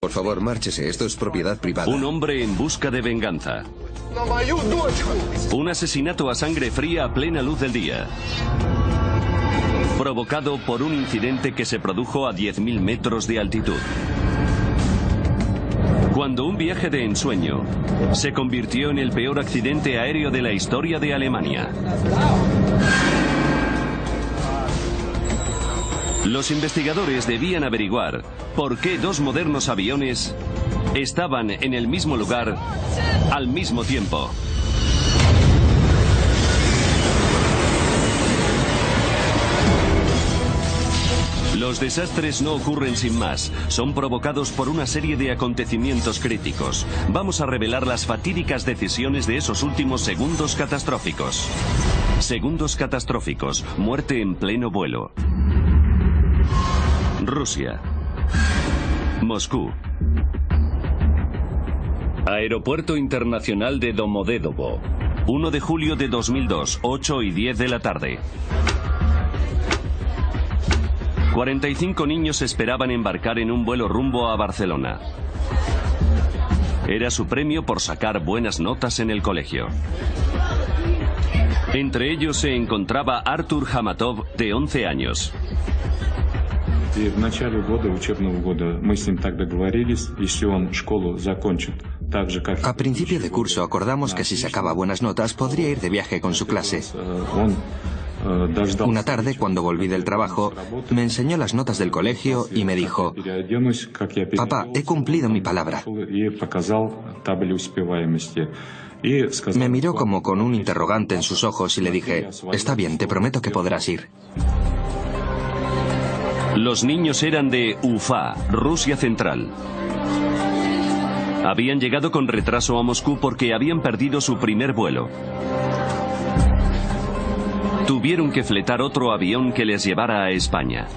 Por favor, márchese. Esto es propiedad privada. Un hombre en busca de venganza. Un asesinato a sangre fría a plena luz del día. Provocado por un incidente que se produjo a 10.000 metros de altitud. Cuando un viaje de ensueño se convirtió en el peor accidente aéreo de la historia de Alemania. Los investigadores debían averiguar por qué dos modernos aviones estaban en el mismo lugar al mismo tiempo. Los desastres no ocurren sin más, son provocados por una serie de acontecimientos críticos. Vamos a revelar las fatídicas decisiones de esos últimos segundos catastróficos. Segundos catastróficos, muerte en pleno vuelo. Rusia. Moscú. Aeropuerto Internacional de Domodedovo. 1 de julio de 2002, 8:10 de la tarde. 45 niños esperaban embarcar en un vuelo rumbo a Barcelona. Era su premio por sacar buenas notas en el colegio. Entre ellos se encontraba Artur Hamatov, de 11 años. A principio de curso acordamos que si sacaba buenas notas podría ir de viaje con su clase. Una tarde, cuando volví del trabajo, me enseñó las notas del colegio y me dijo: «Papá, he cumplido mi palabra». Me miró como con un interrogante en sus ojos y le dije: «Está bien, te prometo que podrás ir». Los niños eran de Ufa, Rusia Central. Habían llegado con retraso a Moscú porque habían perdido su primer vuelo. Tuvieron que fletar otro avión que les llevara a España.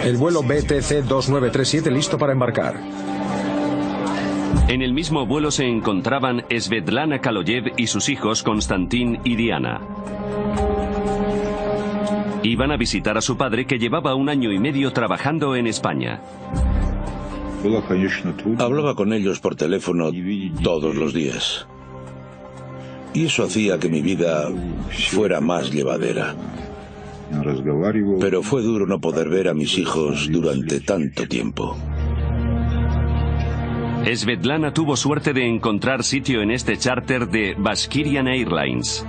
El vuelo BTC 2937 listo para embarcar. En el mismo vuelo se encontraban Svetlana Kaloyev y sus hijos Konstantin y Diana. Iban a visitar a su padre, que llevaba 1 año y medio trabajando en España. Hablaba con ellos por teléfono todos los días. Y eso hacía que mi vida fuera más llevadera. Pero fue duro no poder ver a mis hijos durante tanto tiempo. Svetlana tuvo suerte de encontrar sitio en este charter de Bashkirian Airlines.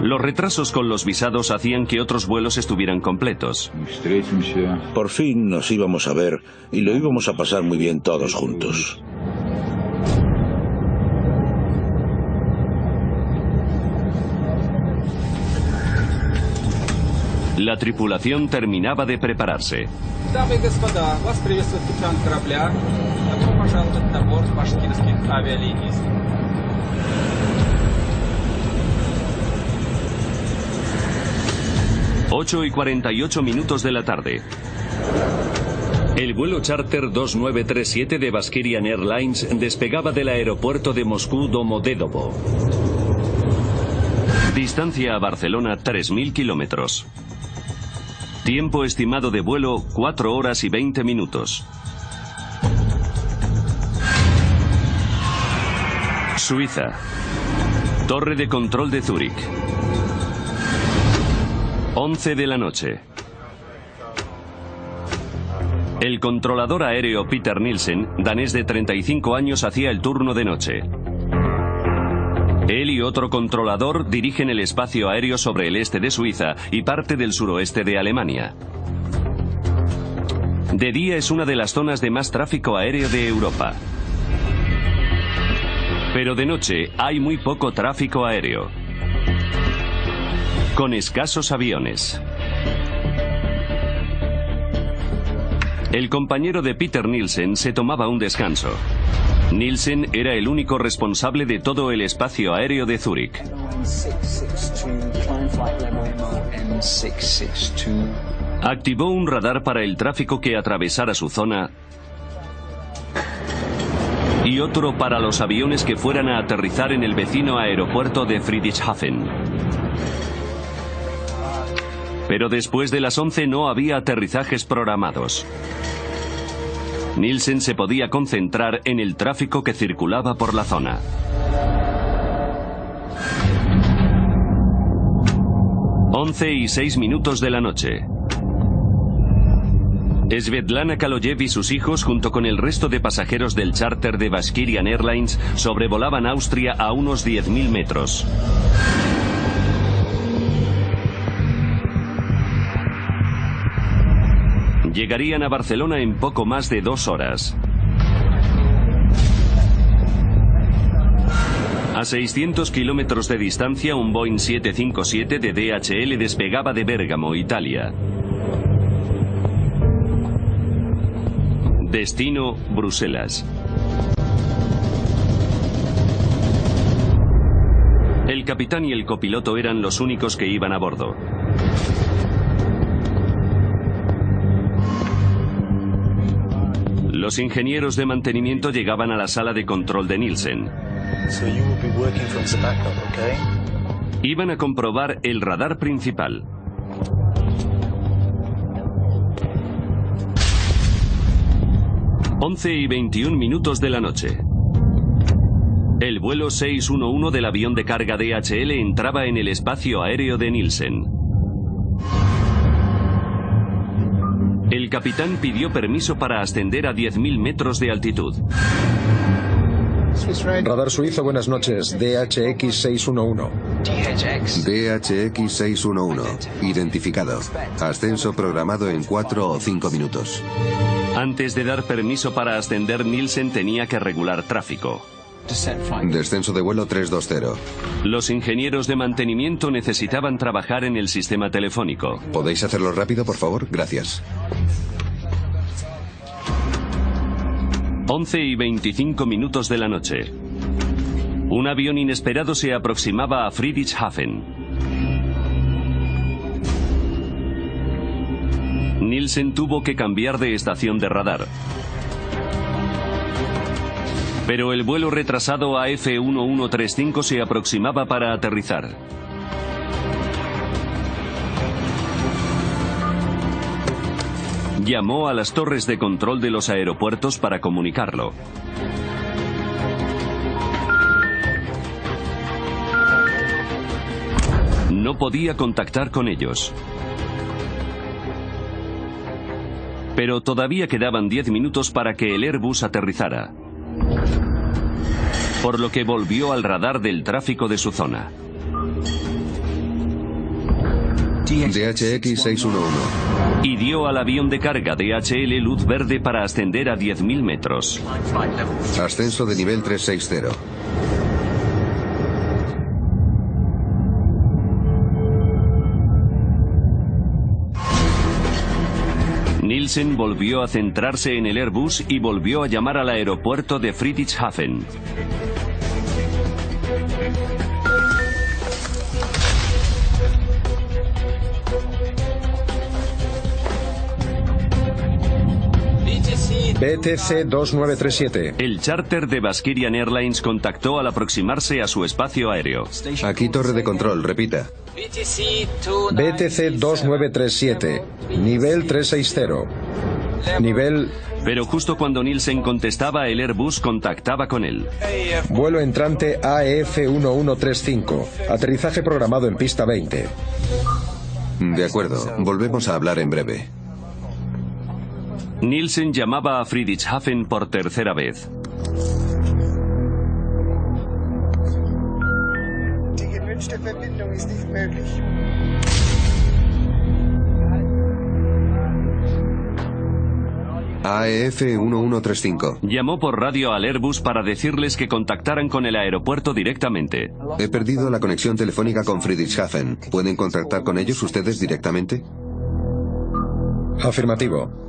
Los retrasos con los visados hacían que otros vuelos estuvieran completos. Por fin nos íbamos a ver y lo íbamos a pasar muy bien todos juntos. La tripulación terminaba de prepararse. Дамы и господа, вас приветствует капитан корабля. Добро пожаловать на борт башкирских авиалиний. 8:48 de la tarde. El vuelo charter 2937 de Bashkirian Airlines despegaba del aeropuerto de Moscú Domodedovo. Distancia a Barcelona 3.000 kilómetros. Tiempo estimado de vuelo 4 horas y 20 minutos. Suiza. Torre de control de Zúrich. 11 de la noche. El controlador aéreo Peter Nielsen, danés de 35 años, hacía el turno de noche. Él y otro controlador dirigen el espacio aéreo sobre el este de Suiza y parte del suroeste de Alemania. De día es una de las zonas de más tráfico aéreo de Europa. Pero de noche hay muy poco tráfico aéreo, con escasos aviones. El compañero de Peter Nielsen se tomaba un descanso. Nielsen era el único responsable de todo el espacio aéreo de Zúrich. Activó un radar para el tráfico que atravesara su zona y otro para los aviones que fueran a aterrizar en el vecino aeropuerto de Friedrichshafen. Pero después de las 11 no había aterrizajes programados. Nielsen se podía concentrar en el tráfico que circulaba por la zona. Once y 6 minutos de la noche. Svetlana Kaloyev y sus hijos, junto con el resto de pasajeros del charter de Bashkirian Airlines, sobrevolaban Austria a unos 10.000 metros. Llegarían a Barcelona en poco más de 2 horas. A 600 kilómetros de distancia, un Boeing 757 de DHL despegaba de Bérgamo, Italia. Destino, Bruselas. El capitán y el copiloto eran los únicos que iban a bordo. Los ingenieros de mantenimiento llegaban a la sala de control de Nielsen. Iban a comprobar el radar principal. Once y 21 minutos de la noche. El vuelo 611 del avión de carga DHL entraba en el espacio aéreo de Nielsen. El capitán pidió permiso para ascender a 10.000 metros de altitud. Radar suizo, buenas noches. DHX 611. DHX 611. Identificado. Ascenso programado en 4 o 5 minutos. Antes de dar permiso para ascender, Nielsen tenía que regular tráfico. Descenso de vuelo 320. Los ingenieros de mantenimiento necesitaban trabajar en el sistema telefónico. ¿Podéis hacerlo rápido, por favor? Gracias. 11 y 25 minutos de la noche. Un avión inesperado se aproximaba a Friedrichshafen. Nielsen tuvo que cambiar de estación de radar. Pero el vuelo retrasado AF1135 se aproximaba para aterrizar. Llamó a las torres de control de los aeropuertos para comunicarlo. No podía contactar con ellos. Pero todavía quedaban 10 minutos para que el Airbus aterrizara. Por lo que volvió al radar del tráfico de su zona. DHX 611. Y dio al avión de carga DHL luz verde para ascender a 10.000 metros. Ascenso de nivel 360. Nielsen volvió a centrarse en el Airbus y volvió a llamar al aeropuerto de Friedrichshafen. BTC 2937. El charter de Bashkirian Airlines contactó al aproximarse a su espacio aéreo. Aquí torre de control, repita. BTC 2937. Nivel 360. Nivel... Pero justo cuando Nielsen contestaba, el Airbus contactaba con él. Vuelo entrante AF1135. Aterrizaje programado en pista 20. De acuerdo, volvemos a hablar en breve. Nielsen llamaba a Friedrichshafen por tercera vez. AF1135. Llamó por radio al Airbus para decirles que contactaran con el aeropuerto directamente. He perdido la conexión telefónica con Friedrichshafen. ¿Pueden contactar con ellos ustedes directamente? Afirmativo.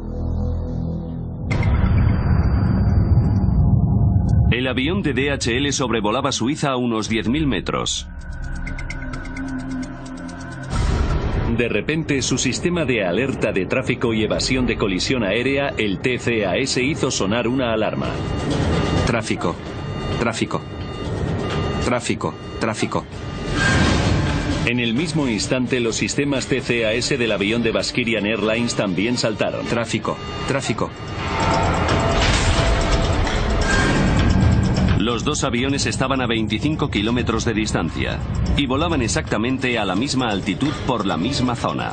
El avión de DHL sobrevolaba Suiza a unos 10.000 metros. De repente, su sistema de alerta de tráfico y evasión de colisión aérea, el TCAS, hizo sonar una alarma. Tráfico. Tráfico. Tráfico. Tráfico. En el mismo instante, los sistemas TCAS del avión de Bashkirian Airlines también saltaron. Tráfico, tráfico. Los dos aviones estaban a 25 kilómetros de distancia y volaban exactamente a la misma altitud por la misma zona.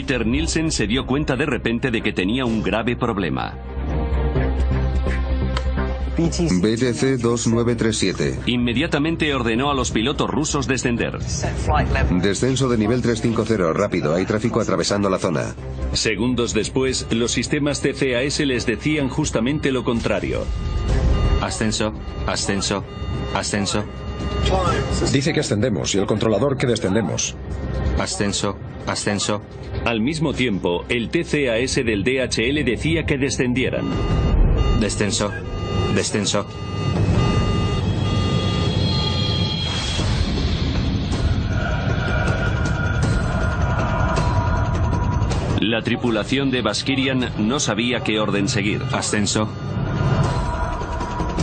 Peter Nielsen se dio cuenta de repente de que tenía un grave problema. BTC 2937. Inmediatamente ordenó a los pilotos rusos descender. Descenso de nivel 350, rápido, hay tráfico atravesando la zona. Segundos después, los sistemas TCAS les decían justamente lo contrario. Ascenso, ascenso, ascenso. Dice que ascendemos y el controlador que descendemos. Ascenso, ascenso. Al mismo tiempo, el TCAS del DHL decía que descendieran. Descenso, descenso. La tripulación de Bashkirian no sabía qué orden seguir. Ascenso.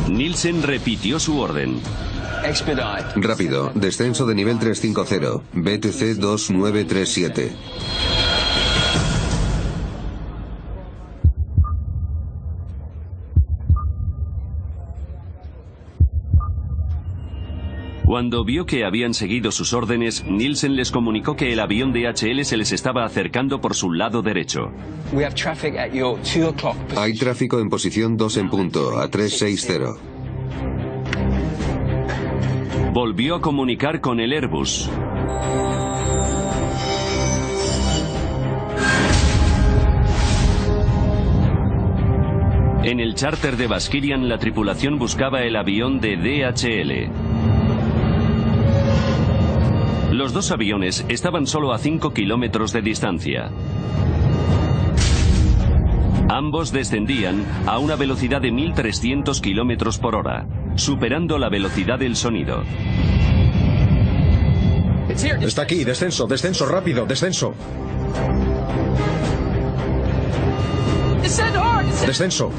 Nielsen repitió su orden. Rápido, descenso de nivel 350, BTC 2937. Cuando vio que habían seguido sus órdenes, Nielsen les comunicó que el avión DHL se les estaba acercando por su lado derecho. Hay tráfico en posición 2 en punto, a 360. Volvió a comunicar con el Airbus. En el charter de Bashkirian, la tripulación buscaba el avión de DHL. Los dos aviones estaban solo a 5 kilómetros de distancia. Ambos descendían a una velocidad de 1300 kilómetros por hora, superando la velocidad del sonido. Está aquí, descenso, descenso, rápido, descenso. Descenso.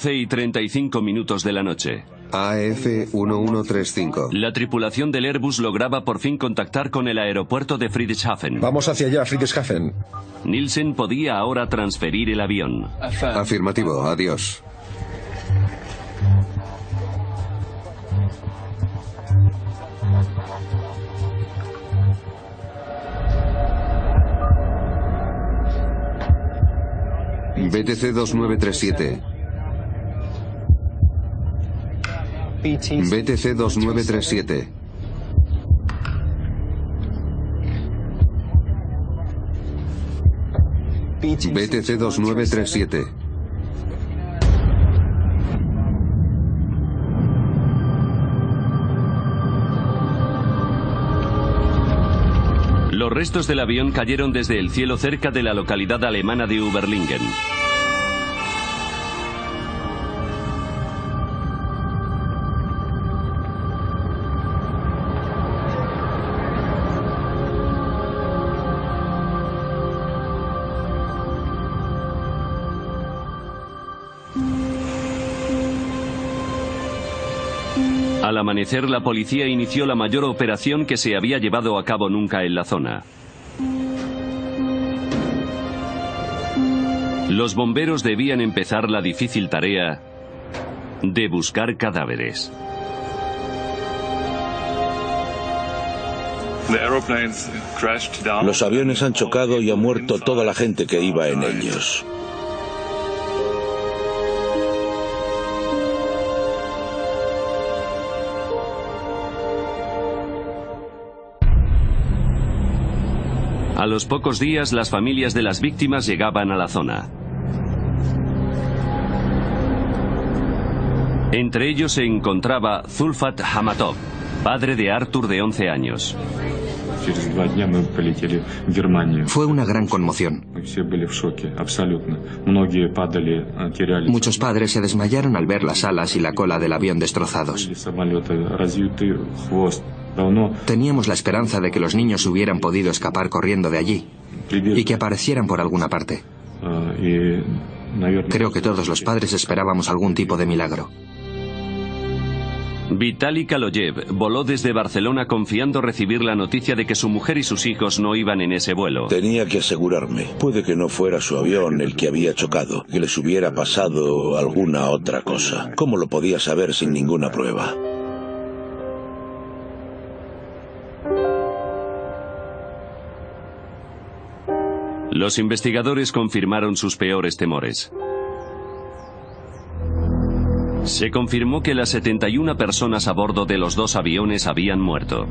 Y 35 minutos de la noche. AF 1135. La tripulación del Airbus lograba por fin contactar con el aeropuerto de Friedrichshafen. Vamos hacia allá, Friedrichshafen. Nielsen podía ahora transferir el avión. Afirmativo, adiós. BTC 2937. BTC 2937. BTC 2937. Los restos del avión cayeron desde el cielo cerca de la localidad alemana de Überlingen. Al amanecer, la policía inició la mayor operación que se había llevado a cabo nunca en la zona. Los bomberos debían empezar la difícil tarea de buscar cadáveres. Los aviones han chocado y ha muerto toda la gente que iba en ellos. A los pocos días, las familias de las víctimas llegaban a la zona. Entre ellos se encontraba Zulfat Hamatov, padre de Artur de 11 años. Fue una gran conmoción. Muchos padres se desmayaron al ver las alas y la cola del avión destrozados. Teníamos la esperanza de que los niños hubieran podido escapar corriendo de allí y que aparecieran por alguna parte. Creo que todos los padres esperábamos algún tipo de milagro. Vitali Kaloyev voló desde Barcelona confiando recibir la noticia de que su mujer y sus hijos no iban en ese vuelo. Tenía que asegurarme. Puede que no fuera su avión el que había chocado, que les hubiera pasado alguna otra cosa. ¿Cómo lo podía saber sin ninguna prueba? Los investigadores confirmaron sus peores temores. Se confirmó que las 71 personas a bordo de los dos aviones habían muerto.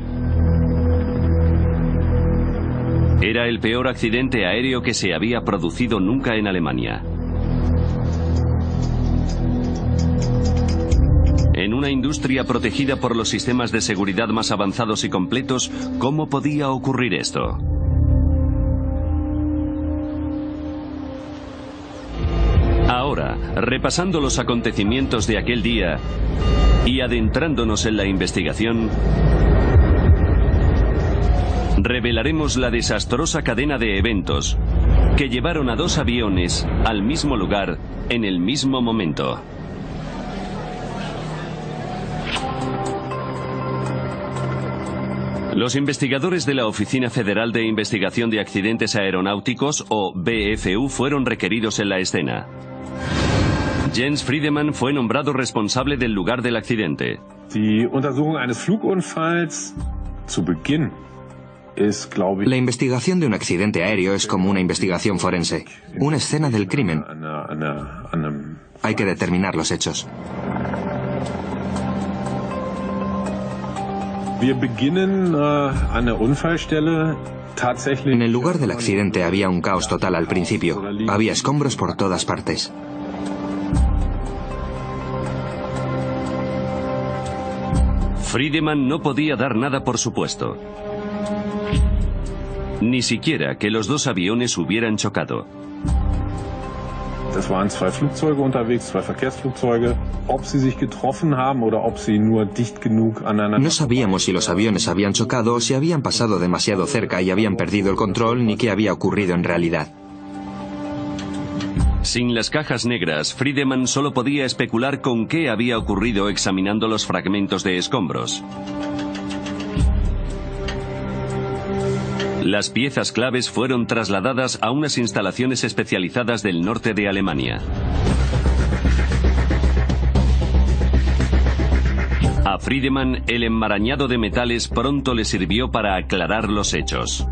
Era el peor accidente aéreo que se había producido nunca en Alemania. En una industria protegida por los sistemas de seguridad más avanzados y completos, ¿cómo podía ocurrir esto? Ahora, repasando los acontecimientos de aquel día y adentrándonos en la investigación, revelaremos la desastrosa cadena de eventos que llevaron a dos aviones al mismo lugar en el mismo momento. Los investigadores de la Oficina Federal de Investigación de Accidentes Aeronáuticos, o BFU, fueron requeridos en la escena. Jens Friedemann fue nombrado responsable del lugar del accidente. La investigación de un accidente aéreo es como una investigación forense, una escena del crimen. Hay que determinar los hechos. En el lugar del accidente había un caos total al principio. Había escombros por todas partes. Friedemann no podía dar nada por supuesto. Ni siquiera que los dos aviones hubieran chocado. Es waren zwei Flugzeuge unterwegs, zwei Verkehrsflugzeuge. Ob sie sich getroffen haben oder ob sie nur dicht genug aneinander. No sabíamos si los aviones habían chocado o si habían pasado demasiado cerca y habían perdido el control, ni qué había ocurrido en realidad. Sin las cajas negras, Friedemann solo podía especular con qué había ocurrido examinando los fragmentos de escombros. Las piezas claves fueron trasladadas a unas instalaciones especializadas del norte de Alemania. A Friedemann, el enmarañado de metales pronto le sirvió para aclarar los hechos.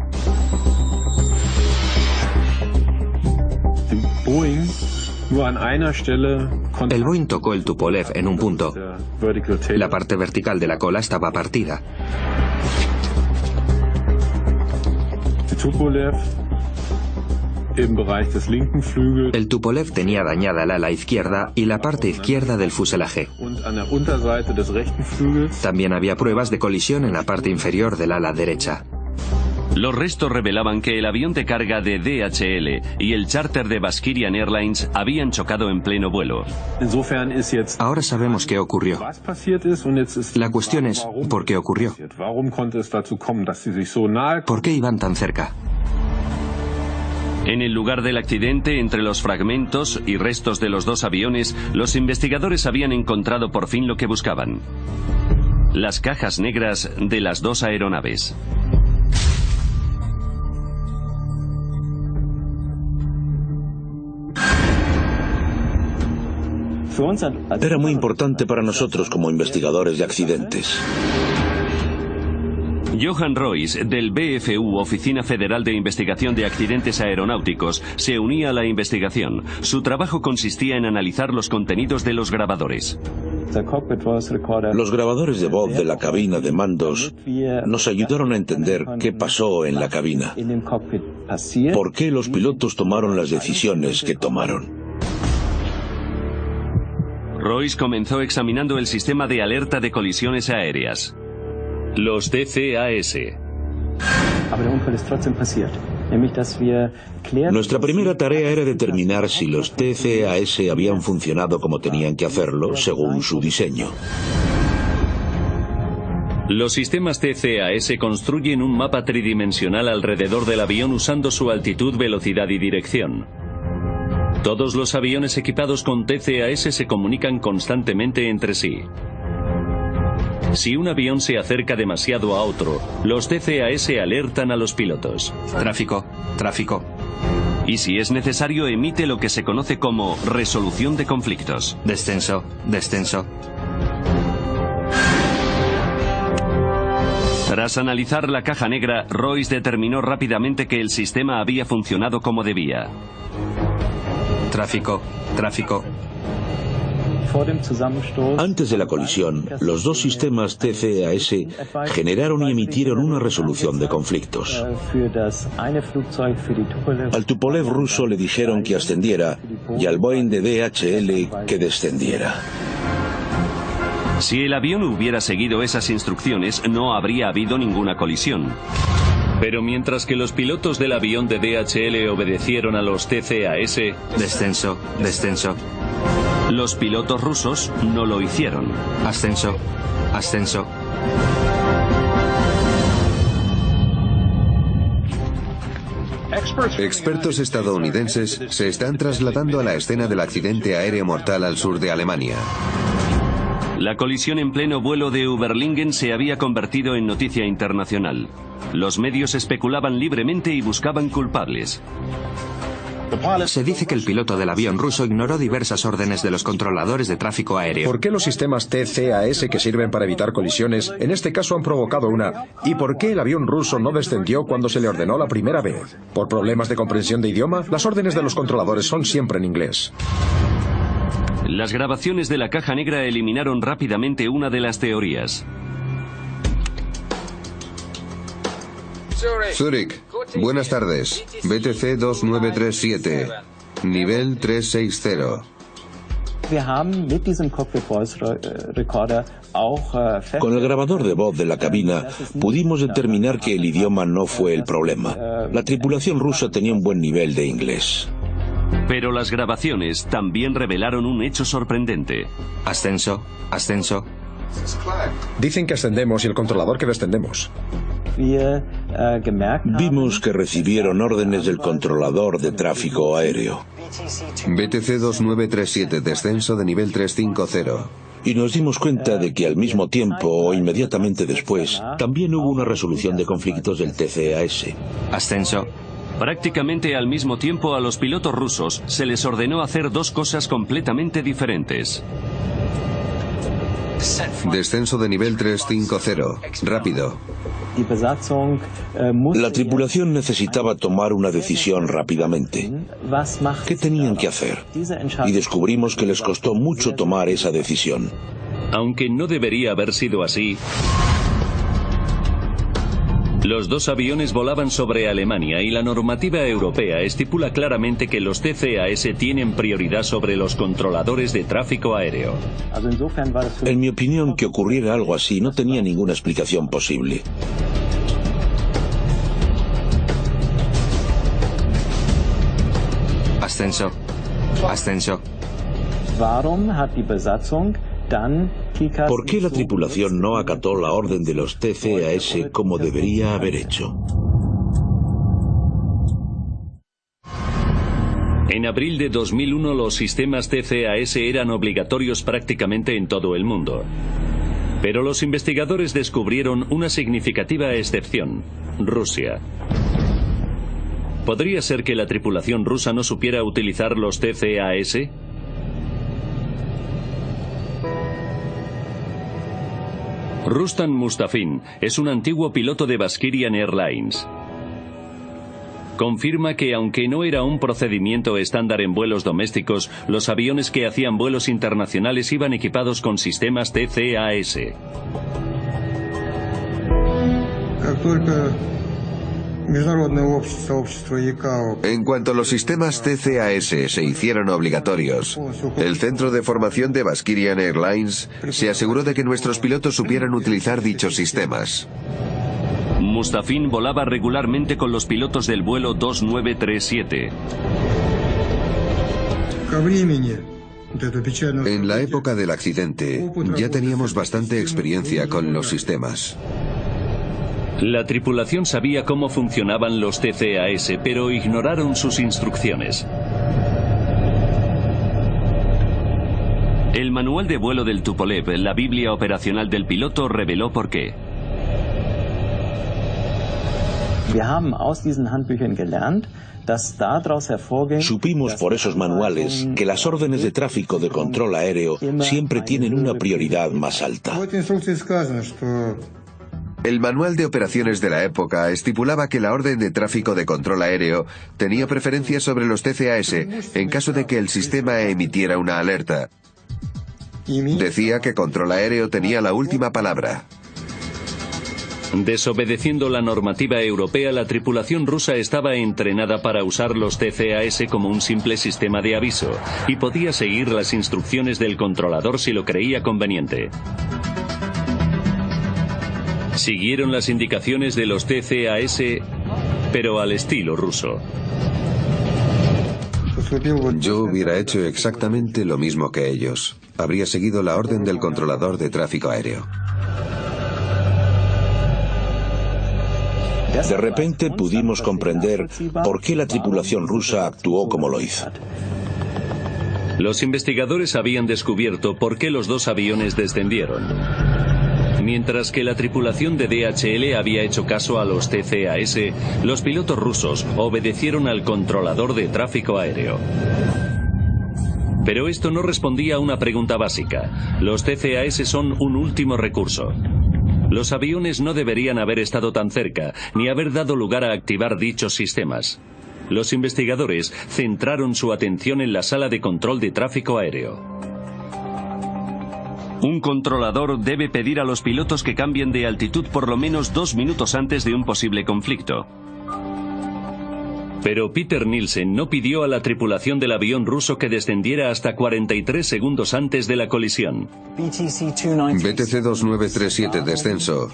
El Boeing tocó el Tupolev en un punto. La parte vertical de la cola estaba partida. El Tupolev tenía dañada el ala izquierda y la parte izquierda del fuselaje. También había pruebas de colisión en la parte inferior del ala derecha. Los restos revelaban que el avión de carga de DHL y el charter de Baskirian Airlines habían chocado en pleno vuelo. Ahora sabemos qué ocurrió. La cuestión es, ¿por qué ocurrió? ¿Por qué iban tan cerca? En el lugar del accidente, entre los fragmentos y restos de los dos aviones, los investigadores habían encontrado por fin lo que buscaban: las cajas negras de las dos aeronaves. Era muy importante para nosotros como investigadores de accidentes. Johan Royce, del BFU, Oficina Federal de Investigación de Accidentes Aeronáuticos, se unía a la investigación. Su trabajo consistía en analizar los contenidos de los grabadores. Los grabadores de voz de la cabina de mandos nos ayudaron a entender qué pasó en la cabina, por qué los pilotos tomaron las decisiones que tomaron. Royce comenzó examinando el sistema de alerta de colisiones aéreas. Los TCAS. Nuestra primera tarea era determinar si los TCAS habían funcionado como tenían que hacerlo, según su diseño. Los sistemas TCAS construyen un mapa tridimensional alrededor del avión usando su altitud, velocidad y dirección. Todos los aviones equipados con TCAS se comunican constantemente entre sí. Si un avión se acerca demasiado a otro, los TCAS alertan a los pilotos. Tráfico, tráfico. Y si es necesario, emite lo que se conoce como resolución de conflictos. Descenso, descenso. Tras analizar la caja negra, Royce determinó rápidamente que el sistema había funcionado como debía. Tráfico, tráfico. Antes de la colisión, los dos sistemas TCAS generaron y emitieron una resolución de conflictos. Al Tupolev ruso le dijeron que ascendiera y al Boeing de DHL que descendiera. Si el avión hubiera seguido esas instrucciones, no habría habido ninguna colisión. Pero mientras que los pilotos del avión de DHL obedecieron a los TCAS... Descenso, descenso. Los pilotos rusos no lo hicieron. Ascenso, ascenso. Expertos estadounidenses se están trasladando a la escena del accidente aéreo mortal al sur de Alemania. La colisión en pleno vuelo de Überlingen se había convertido en noticia internacional. Los medios especulaban libremente y buscaban culpables. Se dice que el piloto del avión ruso ignoró diversas órdenes de los controladores de tráfico aéreo. ¿Por qué los sistemas TCAS que sirven para evitar colisiones en este caso han provocado una? ¿Y por qué el avión ruso no descendió cuando se le ordenó la primera vez? ¿Por problemas de comprensión de idioma? Las órdenes de los controladores son siempre en inglés. Las grabaciones de la caja negra eliminaron rápidamente una de las teorías. Zurich, buenas tardes. BTC 2937, nivel 360. Con el grabador de voz de la cabina pudimos determinar que el idioma no fue el problema. La tripulación rusa tenía un buen nivel de inglés. Pero las grabaciones también revelaron un hecho sorprendente. Ascenso, ascenso. Dicen que ascendemos y el controlador que descendemos. Vimos que recibieron órdenes del controlador de tráfico aéreo. BTC 2937, descenso de nivel 350. Y nos dimos cuenta de que al mismo tiempo o inmediatamente después también hubo una resolución de conflictos del TCAS. Ascenso. Prácticamente al mismo tiempo a los pilotos rusos se les ordenó hacer dos cosas completamente diferentes. Descenso de nivel 350, rápido. La tripulación necesitaba tomar una decisión rápidamente. ¿Qué tenían que hacer? Y descubrimos que les costó mucho tomar esa decisión. Aunque no debería haber sido así, los dos aviones volaban sobre Alemania y la normativa europea estipula claramente que los TCAS tienen prioridad sobre los controladores de tráfico aéreo. En mi opinión, que ocurriera algo así no tenía ninguna explicación posible. Ascenso, ascenso. ¿Por qué la tripulación no acató la orden de los TCAS como debería haber hecho? En abril de 2001 los sistemas TCAS eran obligatorios prácticamente en todo el mundo. Pero los investigadores descubrieron una significativa excepción: Rusia. ¿Podría ser que la tripulación rusa no supiera utilizar los TCAS? Rustam Mustafin es un antiguo piloto de Baskirian Airlines. Confirma que aunque no era un procedimiento estándar en vuelos domésticos, los aviones que hacían vuelos internacionales iban equipados con sistemas TCAS. En cuanto los sistemas TCAS se hicieron obligatorios, el Centro de Formación de Baskirian Airlines se aseguró de que nuestros pilotos supieran utilizar dichos sistemas. Mustafin volaba regularmente con los pilotos del vuelo 2937. En la época del accidente, ya teníamos bastante experiencia con los sistemas. La tripulación sabía cómo funcionaban los TCAS, pero ignoraron sus instrucciones. El manual de vuelo del Tupolev, la Biblia operacional del piloto, reveló por qué. Supimos por esos manuales que las órdenes de tráfico de control aéreo siempre tienen una prioridad más alta. El manual de operaciones de la época estipulaba que la orden de tráfico de control aéreo tenía preferencia sobre los TCAS en caso de que el sistema emitiera una alerta. Decía que control aéreo tenía la última palabra. Desobedeciendo la normativa europea, la tripulación rusa estaba entrenada para usar los TCAS como un simple sistema de aviso y podía seguir las instrucciones del controlador si lo creía conveniente. Siguieron las indicaciones de los TCAS, pero al estilo ruso. Yo hubiera hecho exactamente lo mismo que ellos. Habría seguido la orden del controlador de tráfico aéreo. De repente pudimos comprender por qué la tripulación rusa actuó como lo hizo. Los investigadores habían descubierto por qué los dos aviones descendieron. Mientras que la tripulación de DHL había hecho caso a los TCAS, los pilotos rusos obedecieron al controlador de tráfico aéreo. Pero esto no respondía a una pregunta básica. Los TCAS son un último recurso. Los aviones no deberían haber estado tan cerca, ni haber dado lugar a activar dichos sistemas. Los investigadores centraron su atención en la sala de control de tráfico aéreo. Un controlador debe pedir a los pilotos que cambien de altitud por lo menos 2 minutos antes de un posible conflicto. Pero Peter Nielsen no pidió a la tripulación del avión ruso que descendiera hasta 43 segundos antes de la colisión. BTC 2937 descenso.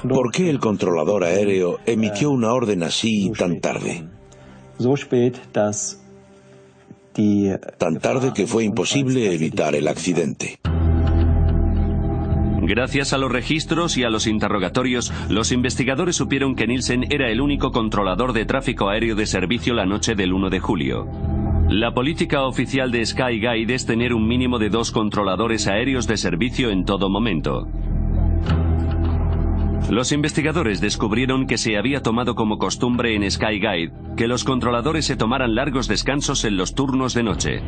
¿Por qué el controlador aéreo emitió una orden así tan tarde? Tan tarde que fue imposible evitar el accidente. Gracias a los registros y a los interrogatorios, los investigadores supieron que Nielsen era el único controlador de tráfico aéreo de servicio la noche del 1 de julio. La política oficial de Skyguide es tener un mínimo de 2 controladores aéreos de servicio en todo momento. Los investigadores descubrieron que se había tomado como costumbre en Skyguide que los controladores se tomaran largos descansos en los turnos de noche.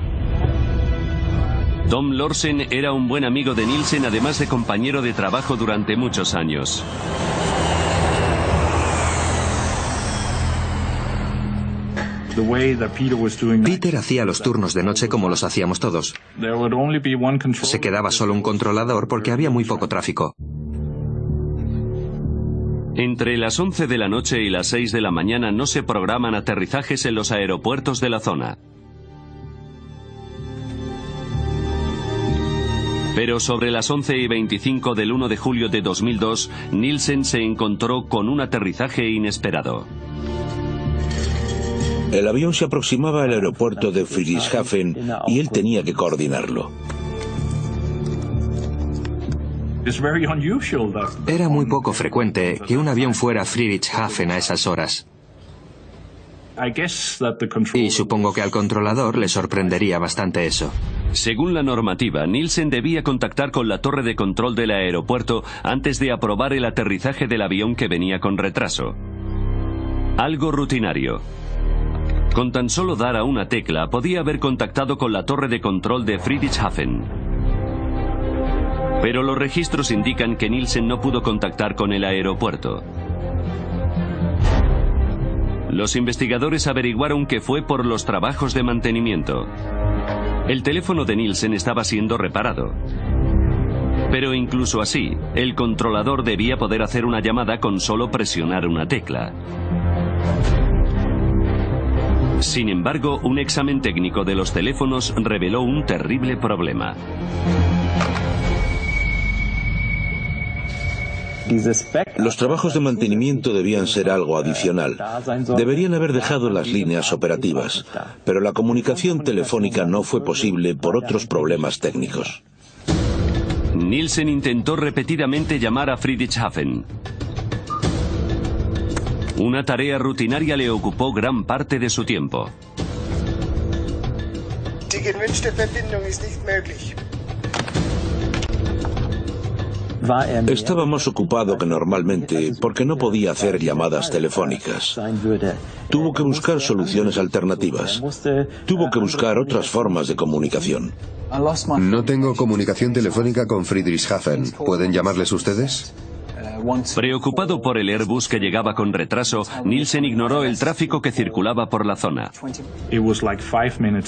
Tom Lorsen era un buen amigo de Nielsen, además de compañero de trabajo durante muchos años. Peter hacía los turnos de noche como los hacíamos todos. Se quedaba solo un controlador porque había muy poco tráfico. Entre las 11 de la noche y las 6 de la mañana no se programan aterrizajes en los aeropuertos de la zona. Pero sobre las 11:25 del 1 de julio de 2002, Nielsen se encontró con un aterrizaje inesperado. El avión se aproximaba al aeropuerto de Friedrichshafen y él tenía que coordinarlo. Era muy poco frecuente que un avión fuera a Friedrichshafen a esas horas. Y supongo que al controlador le sorprendería bastante eso. Según la normativa, Nielsen debía contactar con la torre de control del aeropuerto antes de aprobar el aterrizaje del avión que venía con retraso. Algo rutinario. Con tan solo dar a una tecla, podía haber contactado con la torre de control de Friedrichshafen. Pero los registros indican que Nielsen no pudo contactar con el aeropuerto. Los investigadores averiguaron que fue por los trabajos de mantenimiento. El teléfono de Nielsen estaba siendo reparado. Pero incluso así, el controlador debía poder hacer una llamada con solo presionar una tecla. Sin embargo, un examen técnico de los teléfonos reveló un terrible problema. Los trabajos de mantenimiento debían ser algo adicional. Deberían haber dejado las líneas operativas, pero la comunicación telefónica no fue posible por otros problemas técnicos. Nielsen intentó repetidamente llamar a Friedrichshafen. Una tarea rutinaria le ocupó gran parte de su tiempo. Die gewünschte Verbindung ist nicht möglich. Estaba más ocupado que normalmente porque no podía hacer llamadas telefónicas. Tuvo que buscar soluciones alternativas. Tuvo que buscar otras formas de comunicación. No tengo comunicación telefónica con Friedrichshafen. ¿Pueden llamarles ustedes? Preocupado por el Airbus que llegaba con retraso, Nielsen ignoró el tráfico que circulaba por la zona.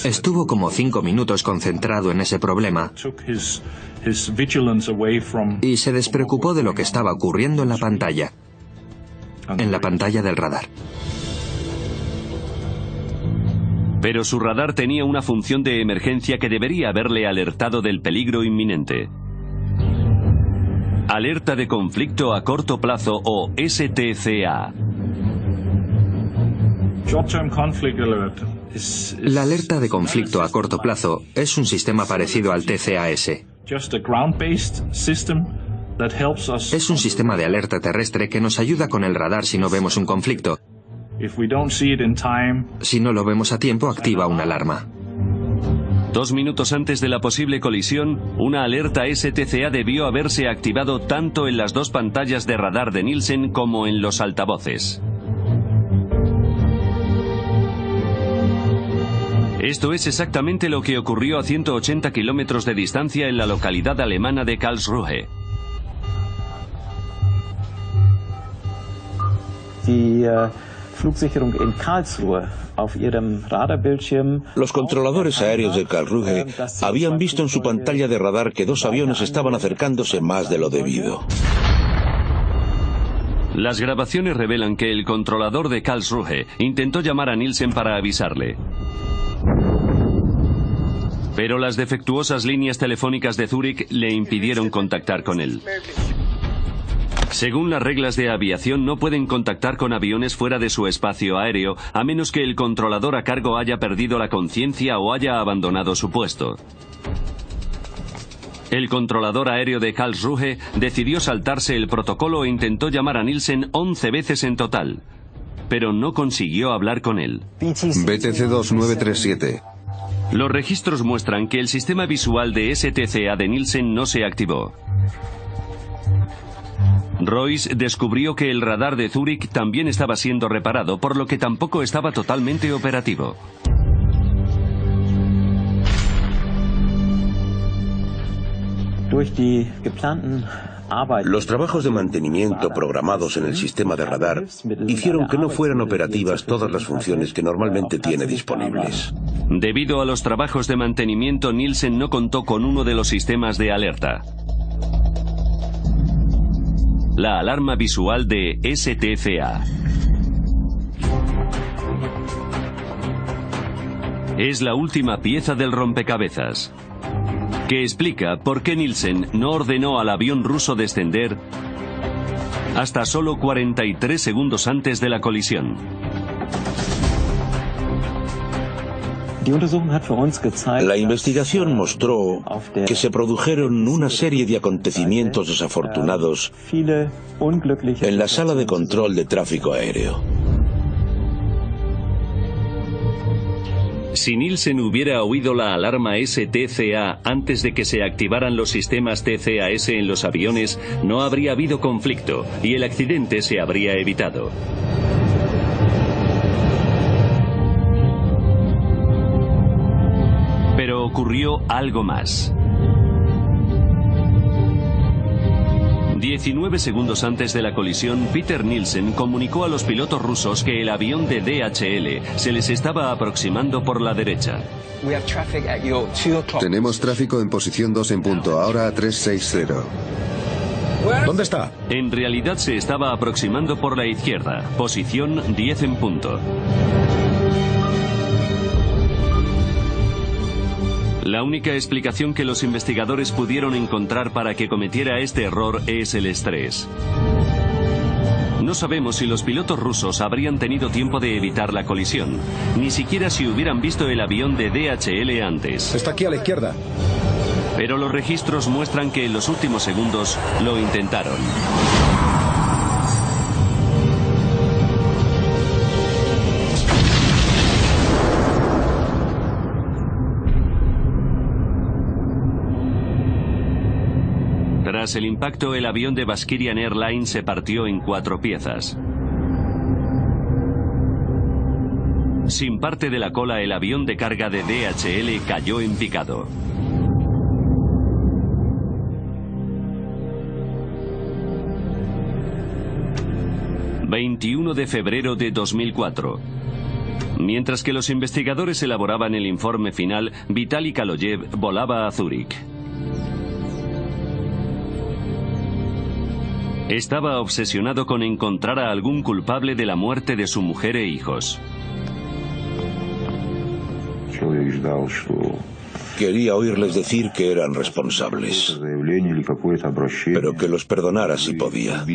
Estuvo como 5 minutos concentrado en ese problema y se despreocupó de lo que estaba ocurriendo en la pantalla del radar. Pero su radar tenía una función de emergencia que debería haberle alertado del peligro inminente. Alerta de conflicto a corto plazo o STCA. La alerta de conflicto a corto plazo es un sistema parecido al TCAS. Es un sistema de alerta terrestre que nos ayuda con el radar si no vemos un conflicto. Si no lo vemos a tiempo, activa una alarma. 2 minutos antes de la posible colisión, una alerta STCA debió haberse activado tanto en las 2 pantallas de radar de Nielsen como en los altavoces. Esto es exactamente lo que ocurrió a 180 kilómetros de distancia en la localidad alemana de Karlsruhe. Los controladores aéreos de Karlsruhe habían visto en su pantalla de radar que 2 aviones estaban acercándose más de lo debido. Las grabaciones revelan que el controlador de Karlsruhe intentó llamar a Nielsen para avisarle. Pero las defectuosas líneas telefónicas de Zúrich le impidieron contactar con él. Según las reglas de aviación, no pueden contactar con aviones fuera de su espacio aéreo, a menos que el controlador a cargo haya perdido la conciencia o haya abandonado su puesto. El controlador aéreo de Karlsruhe decidió saltarse el protocolo e intentó llamar a Nielsen 11 veces en total, pero no consiguió hablar con él. BTC 2937. Los registros muestran que el sistema visual de STCA de Nielsen no se activó. Royce descubrió que el radar de Zúrich también estaba siendo reparado, por lo que tampoco estaba totalmente operativo. Los trabajos de mantenimiento programados en el sistema de radar hicieron que no fueran operativas todas las funciones que normalmente tiene disponibles. Debido a los trabajos de mantenimiento, Nielsen no contó con uno de los sistemas de alerta. La alarma visual de STCA. Es la última pieza del rompecabezas, que explica por qué Nielsen no ordenó al avión ruso descender hasta solo 43 segundos antes de la colisión. La investigación mostró que se produjeron una serie de acontecimientos desafortunados en la sala de control de tráfico aéreo. Si Nielsen hubiera oído la alarma STCA antes de que se activaran los sistemas TCAS en los aviones, no habría habido conflicto y el accidente se habría evitado. Pero ocurrió algo más. 19 segundos antes de la colisión, Peter Nielsen comunicó a los pilotos rusos que el avión de DHL se les estaba aproximando por la derecha. Tenemos tráfico en posición 2 en punto, ahora a 360. ¿Dónde está? En realidad se estaba aproximando por la izquierda, posición 10 en punto. La única explicación que los investigadores pudieron encontrar para que cometiera este error es el estrés. No sabemos si los pilotos rusos habrían tenido tiempo de evitar la colisión, ni siquiera si hubieran visto el avión de DHL antes. Está aquí a la izquierda. Pero los registros muestran que en los últimos segundos lo intentaron. Tras el impacto, el avión de Bashkirian Airlines se partió en 4 piezas. Sin parte de la cola, el avión de carga de DHL cayó en picado. ...21 de febrero de 2004... Mientras que los investigadores elaboraban el informe final, Vitaly Kaloyev volaba a Zúrich. Estaba obsesionado con encontrar a algún culpable de la muerte de su mujer e hijos. Quería oírles decir que eran responsables, pero que los perdonara si podía.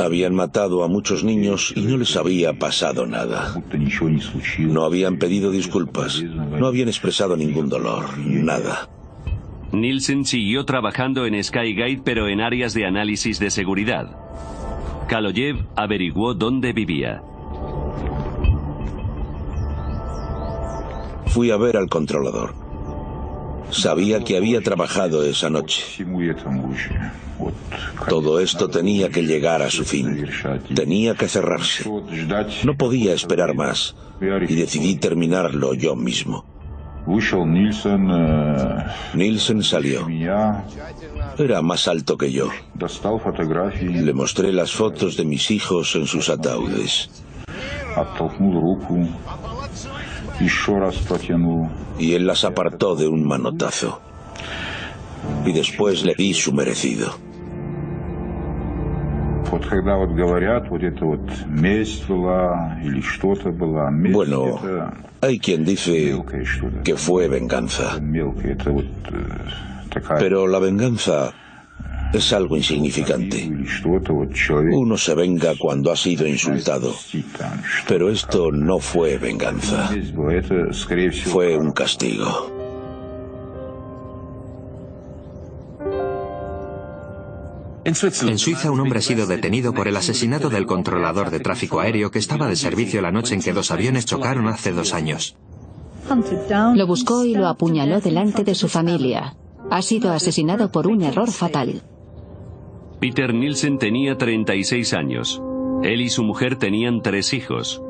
Habían matado a muchos niños y no les había pasado nada. No habían pedido disculpas, no habían expresado ningún dolor, nada. Nielsen siguió trabajando en Skygate, pero en áreas de análisis de seguridad. Kaloyev averiguó dónde vivía. Fui a ver al controlador. Sabía que había trabajado esa noche. Todo esto tenía que llegar a su fin. Tenía que cerrarse. No podía esperar más. Y decidí terminarlo yo mismo. Nielsen salió. Era más alto que yo. Le mostré las fotos de mis hijos en sus ataúdes. Y él las apartó de un manotazo. Y después le di su merecido. Bueno, hay quien dice que fue venganza. Pero la venganza es algo insignificante. Uno se venga cuando ha sido insultado. Pero esto no fue venganza. Fue un castigo. En Suiza, un hombre ha sido detenido por el asesinato del controlador de tráfico aéreo que estaba de servicio la noche en que 2 aviones chocaron hace 2 años. Lo buscó y lo apuñaló delante de su familia. Ha sido asesinado por un error fatal. Peter Nielsen tenía 36 años. Él y su mujer tenían 3 hijos.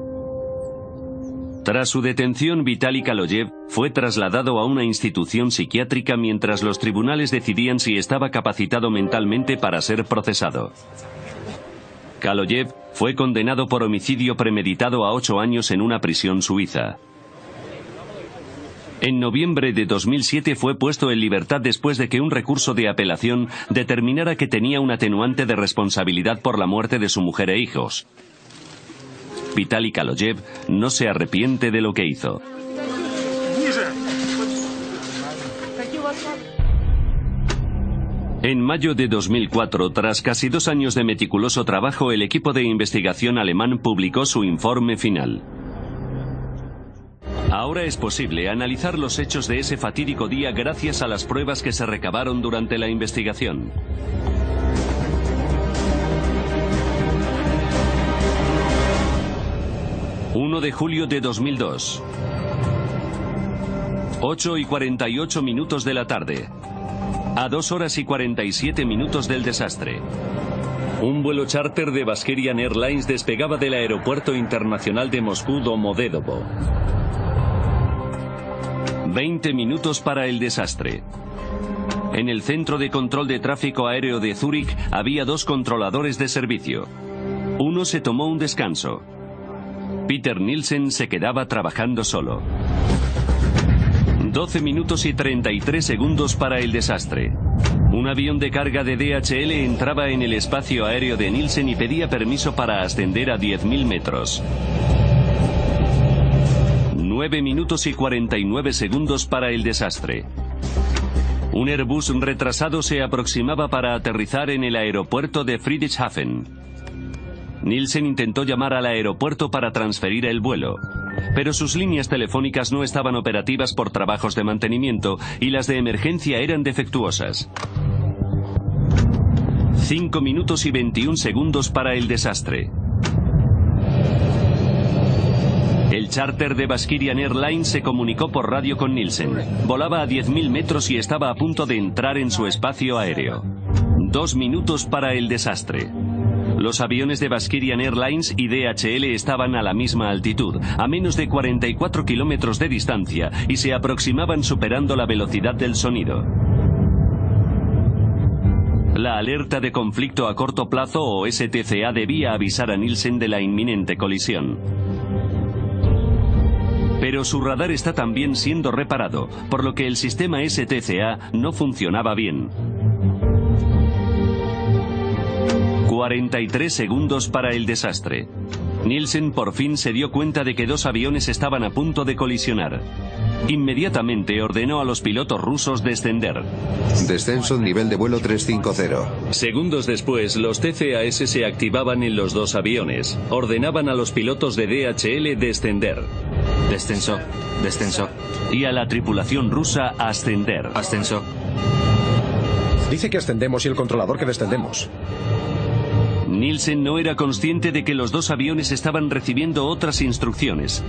Tras su detención, Vitaly Kaloyev fue trasladado a una institución psiquiátrica mientras los tribunales decidían si estaba capacitado mentalmente para ser procesado. Kaloyev fue condenado por homicidio premeditado a 8 años en una prisión suiza. En noviembre de 2007 fue puesto en libertad después de que un recurso de apelación determinara que tenía un atenuante de responsabilidad por la muerte de su mujer e hijos. Vitaly Kaloyev no se arrepiente de lo que hizo. En mayo de 2004, tras casi 2 años de meticuloso trabajo, el equipo de investigación alemán publicó su informe final. Ahora es posible analizar los hechos de ese fatídico día gracias a las pruebas que se recabaron durante la investigación. ...1 de julio de 2002... 8:48 de la tarde... a 2 horas y 47 minutos del desastre. Un vuelo charter de Bashkirian Airlines despegaba del aeropuerto internacional de Moscú Domodedovo. 20 minutos para el desastre. En el centro de control de tráfico aéreo de Zúrich había 2 controladores de servicio. Uno se tomó un descanso. Peter Nielsen se quedaba trabajando solo. 12 minutos y 33 segundos para el desastre. Un avión de carga de DHL entraba en el espacio aéreo de Nielsen y pedía permiso para ascender a 10.000 metros. 9 minutos y 49 segundos para el desastre. Un Airbus retrasado se aproximaba para aterrizar en el aeropuerto de Friedrichshafen. Nielsen intentó llamar al aeropuerto para transferir el vuelo, pero sus líneas telefónicas no estaban operativas por trabajos de mantenimiento y las de emergencia eran defectuosas. 5 minutos y 21 segundos para el desastre. El charter de Baskirian Airlines se comunicó por radio con Nielsen. Volaba a 10.000 metros y estaba a punto de entrar en su espacio aéreo. 2 minutos para el desastre. Los aviones de Baskirian Airlines y DHL estaban a la misma altitud, a menos de 44 kilómetros de distancia, y se aproximaban superando la velocidad del sonido. La alerta de conflicto a corto plazo o STCA debía avisar a Nielsen de la inminente colisión. Pero su radar está también siendo reparado, por lo que el sistema STCA no funcionaba bien. 43 segundos para el desastre. Nielsen por fin se dio cuenta de que 2 aviones estaban a punto de colisionar. Inmediatamente ordenó a los pilotos rusos descender. Descenso nivel de vuelo 350. Segundos después, los TCAS se activaban en los 2 aviones. Ordenaban a los pilotos de DHL descender. Descenso, descenso. Y a la tripulación rusa ascender. Ascenso. Dice que ascendemos y el controlador que descendemos. Nielsen no era consciente de que los 2 aviones estaban recibiendo otras instrucciones.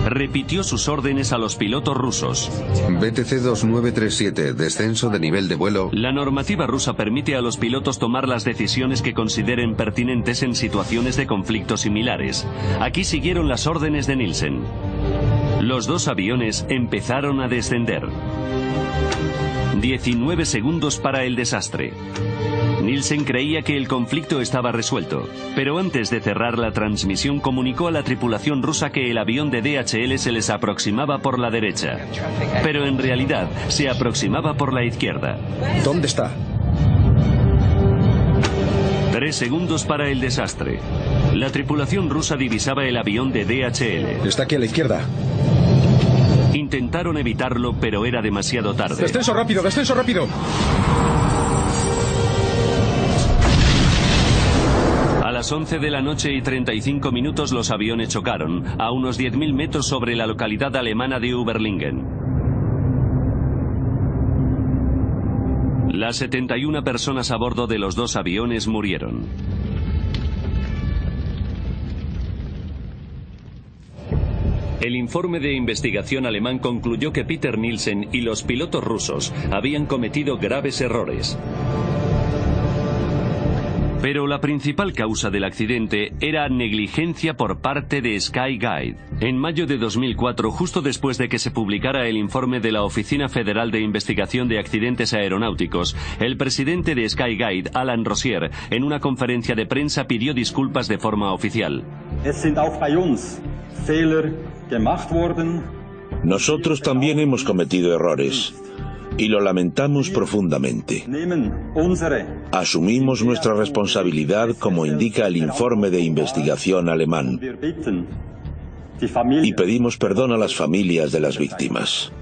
Repitió sus órdenes a los pilotos rusos. BTC 2937, descenso de nivel de vuelo. La normativa rusa permite a los pilotos tomar las decisiones que consideren pertinentes en situaciones de conflicto similares. Aquí siguieron las órdenes de Nielsen. Los 2 aviones empezaron a descender. 19 segundos para el desastre. Nielsen creía que el conflicto estaba resuelto, pero antes de cerrar la transmisión comunicó a la tripulación rusa que el avión de DHL se les aproximaba por la derecha, pero en realidad se aproximaba por la izquierda. ¿Dónde está? 3 segundos para el desastre. La tripulación rusa divisaba el avión de DHL. Está aquí a la izquierda. Intentaron evitarlo, pero era demasiado tarde. ¡Descenso rápido, descenso rápido! A las 11 de la noche y 35 minutos los aviones chocaron, a unos 10.000 metros sobre la localidad alemana de Überlingen. Las 71 personas a bordo de los 2 aviones murieron. El informe de investigación alemán concluyó que Peter Nielsen y los pilotos rusos habían cometido graves errores. Pero la principal causa del accidente era negligencia por parte de Skyguide. En mayo de 2004, justo después de que se publicara el informe de la Oficina Federal de Investigación de Accidentes Aeronáuticos, el presidente de Skyguide, Alan Rosier, en una conferencia de prensa pidió disculpas de forma oficial. Nosotros también hemos cometido errores. Y lo lamentamos profundamente. Asumimos nuestra responsabilidad como indica el informe de investigación alemán. Y pedimos perdón a las familias de las víctimas.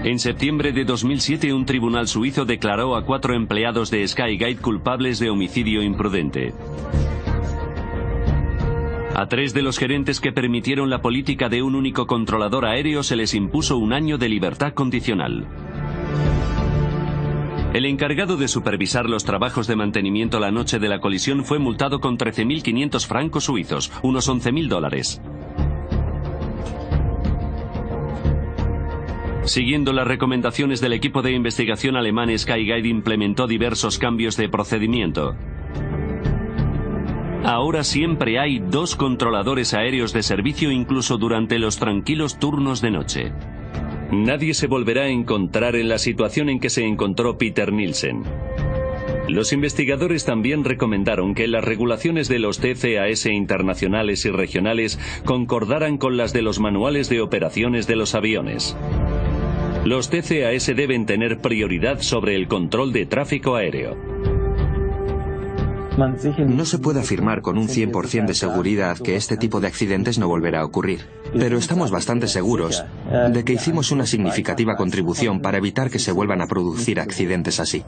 En septiembre de 2007, un tribunal suizo declaró a 4 empleados de Skyguide culpables de homicidio imprudente. A 3 de los gerentes que permitieron la política de un único controlador aéreo se les impuso 1 año de libertad condicional. El encargado de supervisar los trabajos de mantenimiento la noche de la colisión fue multado con 13.500 francos suizos, unos $11.000. Siguiendo las recomendaciones del equipo de investigación alemán, Skyguide implementó diversos cambios de procedimiento. Ahora siempre hay 2 controladores aéreos de servicio incluso durante los tranquilos turnos de noche. Nadie se volverá a encontrar en la situación en que se encontró Peter Nielsen. Los investigadores también recomendaron que las regulaciones de los TCAS internacionales y regionales concordaran con las de los manuales de operaciones de los aviones. Los TCAS deben tener prioridad sobre el control de tráfico aéreo. No se puede afirmar con un 100% de seguridad que este tipo de accidentes no volverá a ocurrir, pero estamos bastante seguros de que hicimos una significativa contribución para evitar que se vuelvan a producir accidentes así.